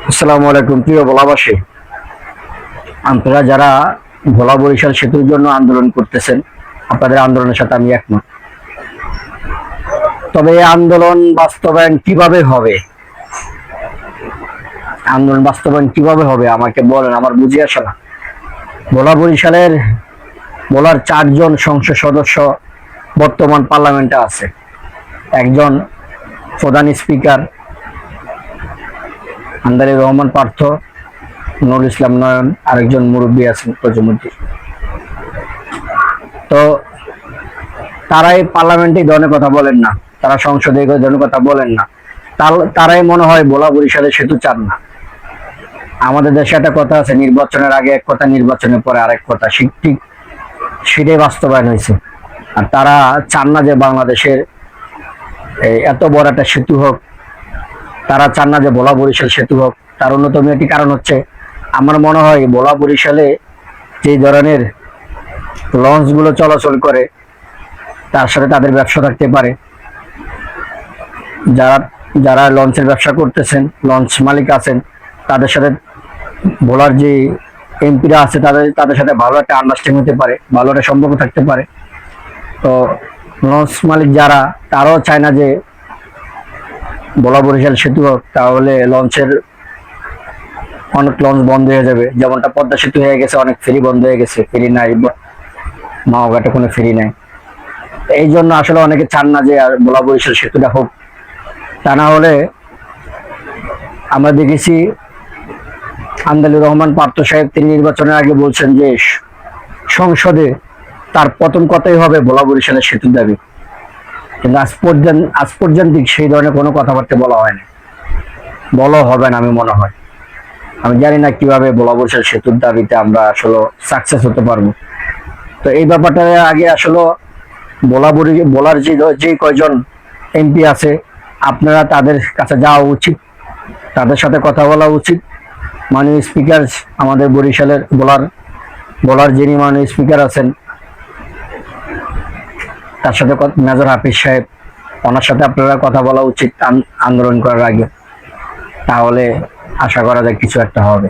আসসালামু আলাইকুম প্রিয় ভোলাবাসী। আপনারা যারা ভোলা বরিশাল সেতুর জন্য আন্দোলন করতেছেন, আপনাদের আন্দোলনের সাথে আমি একমত। তবে এই আন্দোলন বাস্তবায়ন কিভাবে হবে, আমাকে বলেন, আমার বুঝে আসে না। ভোলা বরিশালের ভোলার 4জন সংসদ সদস্য বর্তমান পার্লামেন্টে আছে। একজন প্রধান স্পিকার আন্দালির রহমান পার্থ, নুরুল ইসলাম নয়ন, আরেকজন মুরব্বী আছেন প্রজমুদ্দিন। তো তারাই পার্লামেন্টে এই ধরনের কথা বলেন না, তারা সংসদে এই ধরনের কথা বলেন না। তারাই মনে হয় ভোলা বরিশালের সেতু চান না। আমাদের দেশে একটা কথা আছে, নির্বাচনের আগে এক কথা, নির্বাচনের পরে আরেক কথা। ঠিক সেটাই বাস্তবায়ন হয়েছে। আর তারা চান না যে বাংলাদেশের এত বড় একটা সেতু হোক, তারা চান না যে ভোলা বরিশাল সেতু হোক। তার অন্যতম একটি কারণ হচ্ছে, আমার মনে হয় ভোলা বরিশালে যে ধরনের লঞ্চ গুলো চলাচল করে, তার সাথে তাদের ব্যবসা থাকতে পারে। যারা যারা লঞ্চের ব্যবসা করতেছেন, লঞ্চ মালিক আছেন, তাদের সাথে ভোলার যে এমপিরা আছে তাদের সাথে ভালো একটা আন্ডারস্ট্যান্ডিং হতে পারে, ভালো একটা সম্পর্ক থাকতে পারে। তো লঞ্চ মালিক যারা, তারাও চায় না যে ভোলা বরিশাল সেতু হোক, তাহলে অনেক লঞ্চ বন্ধ হয়ে যাবে। যেমনটা পদ্মা সেতু হয়ে গেছে, অনেক ফেরি বন্ধ হয়ে গেছে, ফেরি নাই, মাওঘাটে কোনো ফেরি নাই। এই জন্য আসলে অনেকে চান না যে আর ভোলা বরিশাল সেতুটা হোক। তা না হলে আমরা দেখেছি আন্দালির রহমান পার্থ সাহেব, তিনি নির্বাচনের আগে বলছেন যে সংসদে তার প্রথম কথাই হবে ভোলা বরিশালের সেতুর দাবি। কিন্তু আজ পর্যন্ত সেই ধরনের কোনো কথাবার্তা বলা হয়নি, বলা হবে না আমি মনে হয়। আমি জানি না কিভাবে ভোলা বরিশাল সেতুর দাবিতে আমরা আসলে সাকসেস হতে পারবো। তো এই ব্যাপারটা আগে আসলে ভোলার যে কয়জন এমপি আছে, আপনারা তাদের কাছে যাওয়া উচিত, তাদের সাথে কথা বলা উচিত। মাননীয় স্পিকার, আমাদের বরিশালের ভোলার যিনি মাননীয় স্পিকার আছেন, তার সাথে মেজর হাফিজ সাহেব, ওনার সাথে আপনারা কথা বলা উচিত আন্দোলন করার আগে। তাহলে আশা করা যায় কিছু একটা হবে।